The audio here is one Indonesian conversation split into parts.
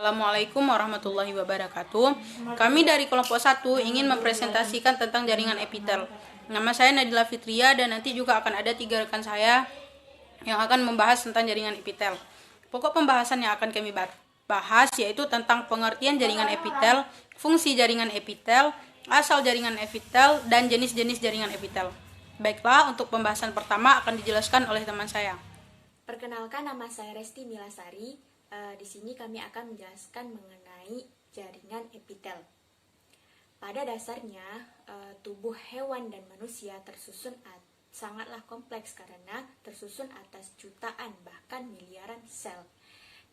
Assalamualaikum warahmatullahi wabarakatuh. Kami dari kelompok 1 ingin mempresentasikan tentang jaringan epitel. Nama saya Nadila Fitria dan nanti juga akan ada 3 rekan saya yang akan membahas tentang jaringan epitel. Pokok pembahasan yang akan kami bahas yaitu tentang pengertian jaringan epitel, fungsi jaringan epitel, asal jaringan epitel, dan jenis-jenis jaringan epitel. Baiklah, untuk pembahasan pertama akan dijelaskan oleh teman saya. Perkenalkan, nama saya Resti Milasari. Di sini kami akan menjelaskan mengenai jaringan epitel. Pada dasarnya, tubuh hewan dan manusia tersusun sangatlah kompleks karena tersusun atas jutaan bahkan miliaran sel.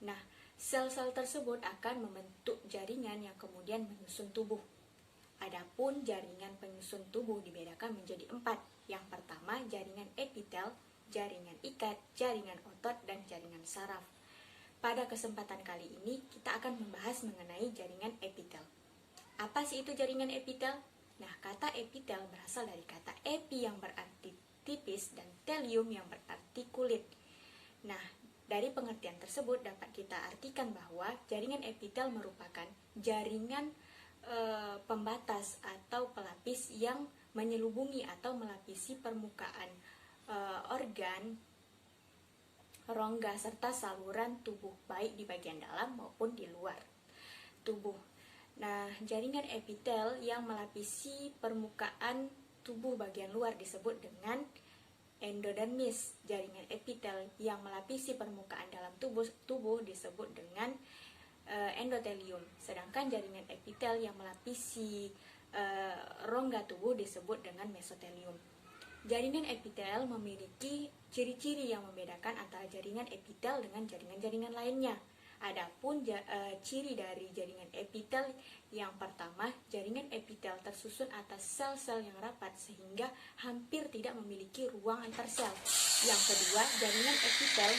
Nah, sel-sel tersebut akan membentuk jaringan yang kemudian menyusun tubuh. Adapun jaringan penyusun tubuh dibedakan menjadi 4. Yang pertama, jaringan epitel, jaringan ikat, jaringan otot, dan jaringan saraf. Pada kesempatan kali ini, kita akan membahas mengenai jaringan epitel. Apa sih itu jaringan epitel? Nah, kata epitel berasal dari kata epi yang berarti tipis dan telium yang berarti kulit. Nah, dari pengertian tersebut dapat kita artikan bahwa jaringan epitel merupakan jaringan pembatas atau pelapis yang menyelubungi atau melapisi permukaan organ, rongga, serta saluran tubuh, baik di bagian dalam maupun di luar tubuh. Nah, jaringan epitel yang melapisi permukaan tubuh bagian luar disebut dengan endodermis. Jaringan epitel yang melapisi permukaan dalam tubuh disebut dengan endotelium. Sedangkan jaringan epitel yang melapisi rongga tubuh disebut dengan mesotelium. Jaringan epitel memiliki ciri-ciri yang membedakan antara jaringan epitel dengan jaringan-jaringan lainnya. Adapun ciri dari jaringan epitel yang pertama, jaringan epitel tersusun atas sel-sel yang rapat sehingga hampir tidak memiliki ruang antar sel. Yang kedua, jaringan epitel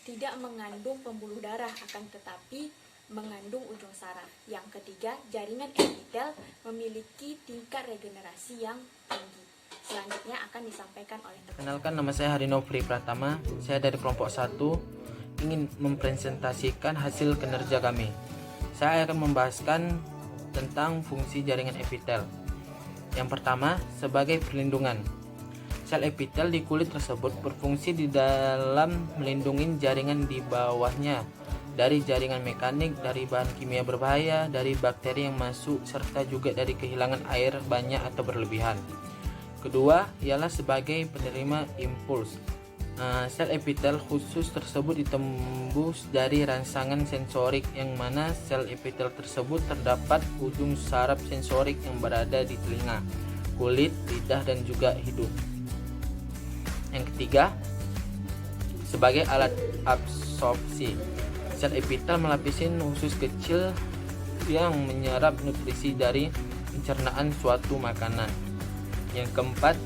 tidak mengandung pembuluh darah, akan tetapi mengandung ujung saraf. Yang ketiga, jaringan epitel memiliki tingkat regenerasi yang tinggi. Selanjutnya akan disampaikan oleh Kenalkan, nama saya Harino Pri Pratama. Saya dari kelompok 1 ingin mempresentasikan hasil kinerja kami. Saya akan membahaskan tentang fungsi jaringan epitel. Yang pertama, sebagai perlindungan. Sel epitel di kulit tersebut berfungsi di dalam melindungi jaringan di bawahnya dari jaringan mekanik, dari bahan kimia berbahaya, dari bakteri yang masuk, serta juga dari kehilangan air banyak atau berlebihan. Kedua, ialah sebagai penerima impuls. Sel epitel khusus tersebut ditembus dari rangsangan sensorik, yang mana sel epitel tersebut terdapat ujung saraf sensorik yang berada di telinga, kulit, lidah, dan juga hidung. Yang ketiga, sebagai alat absorpsi. Sel epitel melapisi usus kecil yang menyerap nutrisi dari pencernaan suatu makanan. Yang keempat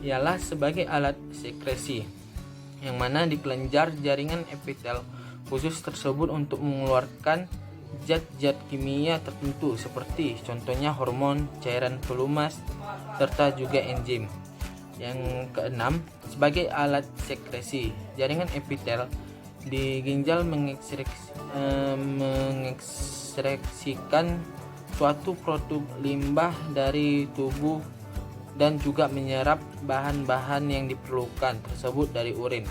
ialah sebagai alat sekresi, yang mana di kelenjar jaringan epitel khusus tersebut untuk mengeluarkan zat-zat kimia tertentu seperti contohnya hormon, cairan pelumas, serta juga enzim. Yang keenam, sebagai alat sekresi, jaringan epitel di ginjal mengekstreksikan suatu produk limbah dari tubuh dan juga menyerap bahan-bahan yang diperlukan tersebut dari urin.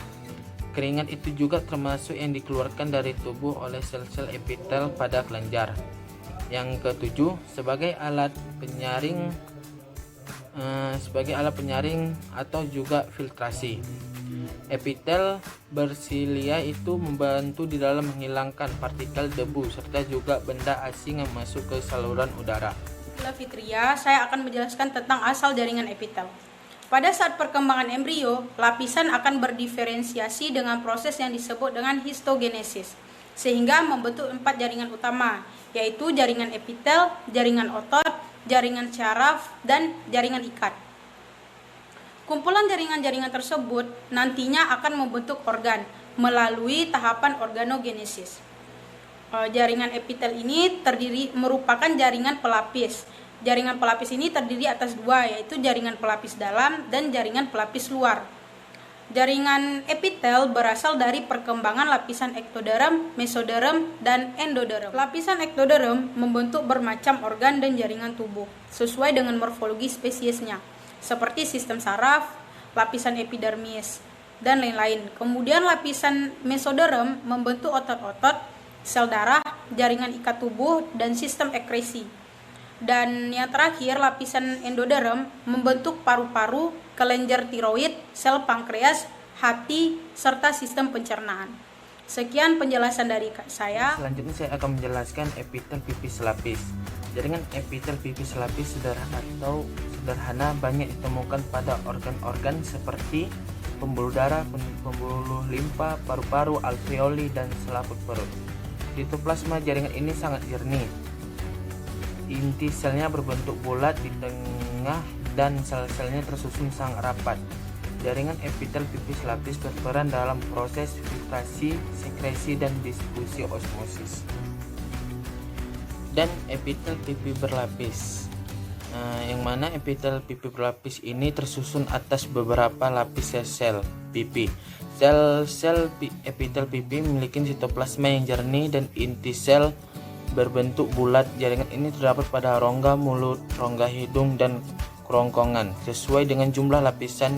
Keringat itu juga termasuk yang dikeluarkan dari tubuh oleh sel-sel epitel pada kelenjar. Yang ketujuh, sebagai alat penyaring atau juga filtrasi. Epitel bersilia itu membantu di dalam menghilangkan partikel debu serta juga benda asing yang masuk ke saluran udara. Fitria, saya akan menjelaskan tentang asal jaringan epitel. Pada saat perkembangan embrio, lapisan akan berdiferensiasi dengan proses yang disebut dengan histogenesis, sehingga membentuk 4 jaringan utama, yaitu jaringan epitel, jaringan otot, jaringan syaraf, dan jaringan ikat. Kumpulan jaringan-jaringan tersebut nantinya akan membentuk organ melalui tahapan organogenesis. Jaringan epitel ini merupakan jaringan pelapis. Jaringan pelapis ini terdiri atas 2, yaitu jaringan pelapis dalam dan jaringan pelapis luar. Jaringan epitel berasal dari perkembangan lapisan ektoderm, mesoderm, dan endoderm. Lapisan ektoderm membentuk bermacam organ dan jaringan tubuh sesuai dengan morfologi spesiesnya, seperti sistem saraf, lapisan epidermis, dan lain-lain. Kemudian lapisan mesoderm membentuk otot-otot, sel darah, jaringan ikat tubuh, dan sistem ekresi. Dan yang terakhir, lapisan endoderm membentuk paru-paru, kelenjar tiroid, sel pankreas, hati, serta sistem pencernaan. Sekian penjelasan dari saya. Selanjutnya saya akan menjelaskan epitel pipis lapis. Jaringan epitel pipis lapis sederhana banyak ditemukan pada organ-organ seperti pembuluh darah, pembuluh limpa, paru-paru, alveoli, dan selaput perut. Sitoplasma jaringan ini sangat jernih. Inti selnya berbentuk bulat di tengah dan sel-selnya tersusun sangat rapat. Jaringan epitel pipis lapis berperan dalam proses filtrasi, sekresi, dan distribusi osmosis. Dan epitel pipi berlapis. Yang mana epitel pipi berlapis ini tersusun atas beberapa lapis sel pipi. Sel-sel epitel pipi memiliki sitoplasma yang jernih dan inti sel berbentuk bulat. Jaringan ini terdapat pada rongga mulut, rongga hidung, dan kerongkongan sesuai dengan jumlah lapisan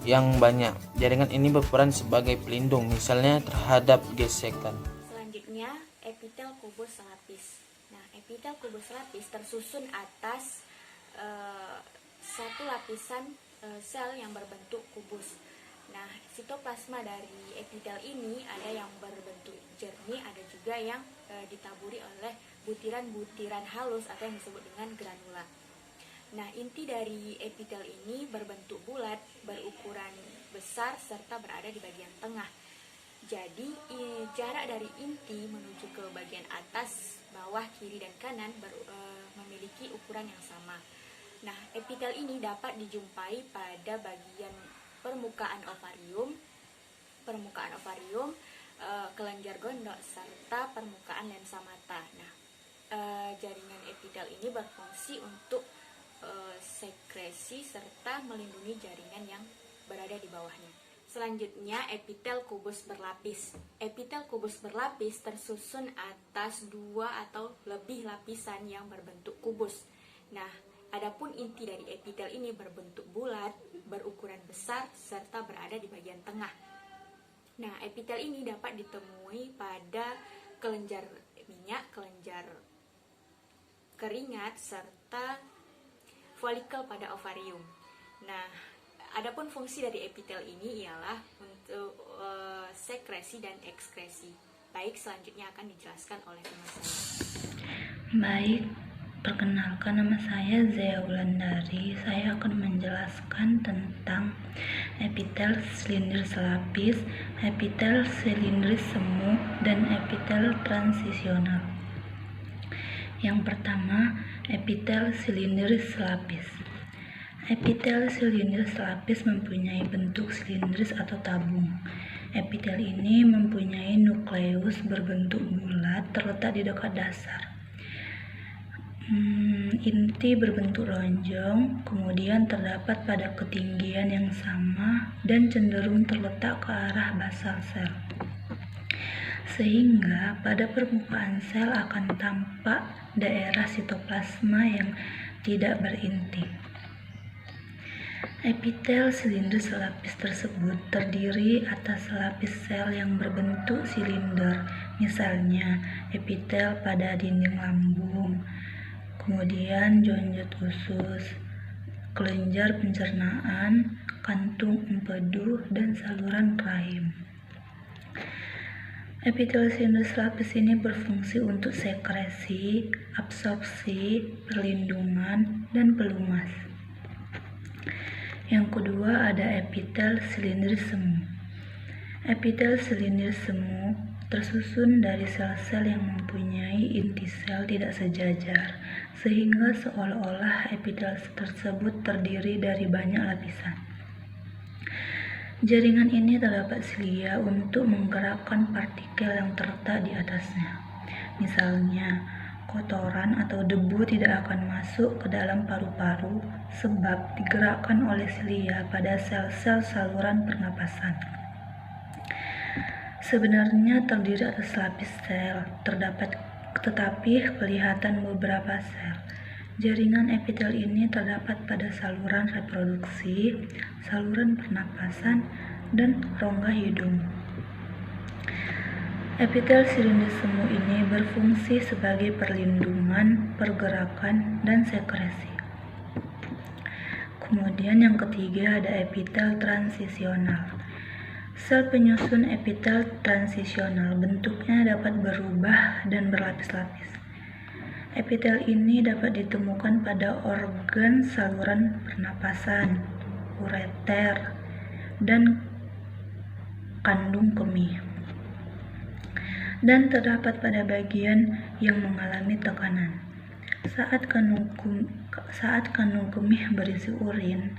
yang banyak. Jaringan ini berperan sebagai pelindung, misalnya terhadap gesekan. Selanjutnya, epitel kubus lapis. Nah, epitel kubus lapis tersusun atas satu lapisan sel yang berbentuk kubus. Nah, sitoplasma dari epitel ini ada yang berbentuk jernih, ada juga yang ditaburi oleh butiran-butiran halus atau yang disebut dengan granula. Nah, inti dari epitel ini berbentuk bulat, berukuran besar, serta berada di bagian tengah. Jadi, jarak dari inti menuju ke bagian atas, bawah, kiri, dan kanan memiliki ukuran yang sama. Nah, epitel ini dapat dijumpai pada bagian permukaan ovarium, kelenjar gondok, serta permukaan lensa mata. Nah, jaringan epitel ini berfungsi untuk sekresi serta melindungi jaringan yang berada di bawahnya. Selanjutnya, epitel kubus berlapis. Epitel kubus berlapis tersusun atas 2 atau lebih lapisan yang berbentuk kubus. Nah, adapun inti dari epitel ini berbentuk bulat, berukuran besar, serta berada di bagian tengah. Nah, epitel ini dapat ditemui pada kelenjar minyak, kelenjar keringat, serta folikel pada ovarium. Nah, adapun fungsi dari epitel ini ialah untuk sekresi dan ekskresi. Baik, selanjutnya akan dijelaskan oleh teman saya. Baik, perkenalkan, nama saya Zea Wulandari. Saya akan menjelaskan tentang epitel silindris lapis, epitel silindris semu, dan epitel transisional. Yang pertama, epitel silindris lapis. Epitel silindris lapis mempunyai bentuk silindris atau tabung. Epitel ini mempunyai nukleus berbentuk bulat terletak di dekat dasar. Inti berbentuk lonjong, kemudian terdapat pada ketinggian yang sama dan cenderung terletak ke arah basal sel. Sehingga pada permukaan sel akan tampak daerah sitoplasma yang tidak berinti. Epitel silindris lapis tersebut terdiri atas lapis sel yang berbentuk silinder, misalnya epitel pada dinding lambung, kemudian jonjot usus, kelenjar pencernaan, kantung empedu, dan saluran rahim. Epitel silindris lapis ini berfungsi untuk sekresi, absorpsi, perlindungan, dan pelumas. Yang kedua ada epitel silindris semu. Epitel silindris semu tersusun dari sel-sel yang mempunyai inti sel tidak sejajar, sehingga seolah-olah epitel tersebut terdiri dari banyak lapisan. Jaringan ini terdapat silia untuk menggerakkan partikel yang terletak di atasnya. Misalnya, kotoran atau debu tidak akan masuk ke dalam paru-paru sebab digerakkan oleh silia pada sel-sel saluran pernapasan. Sebenarnya terdiri atas lapis sel, tetapi kelihatan beberapa sel. Jaringan epitel ini terdapat pada saluran reproduksi, saluran pernapasan, dan rongga hidung. Epitel silinder semu ini berfungsi sebagai perlindungan, pergerakan, dan sekresi. Kemudian yang ketiga ada epitel transisional. Sel penyusun epitel transisional bentuknya dapat berubah dan berlapis-lapis. Epitel ini dapat ditemukan pada organ saluran pernapasan, ureter, dan kandung kemih, dan terdapat pada bagian yang mengalami tekanan. Saat kandung kemih berisi urin,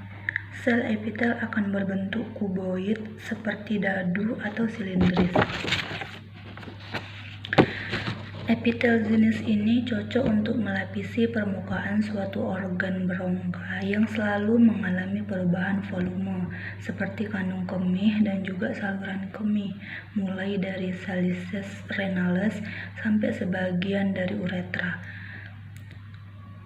sel epitel akan berbentuk kuboid seperti dadu atau silindris. Epitel jenis ini cocok untuk melapisi permukaan suatu organ berongga yang selalu mengalami perubahan volume, seperti kandung kemih dan juga saluran kemih, mulai dari salices renalis sampai sebagian dari uretra.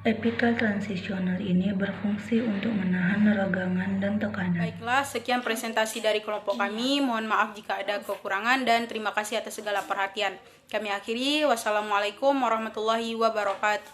Epitel transisional ini berfungsi untuk menahan regangan dan tekanan. Baiklah, sekian presentasi dari kelompok kami. Mohon maaf jika ada kekurangan dan terima kasih atas segala perhatian. Kami akhiri. Wassalamualaikum warahmatullahi wabarakatuh.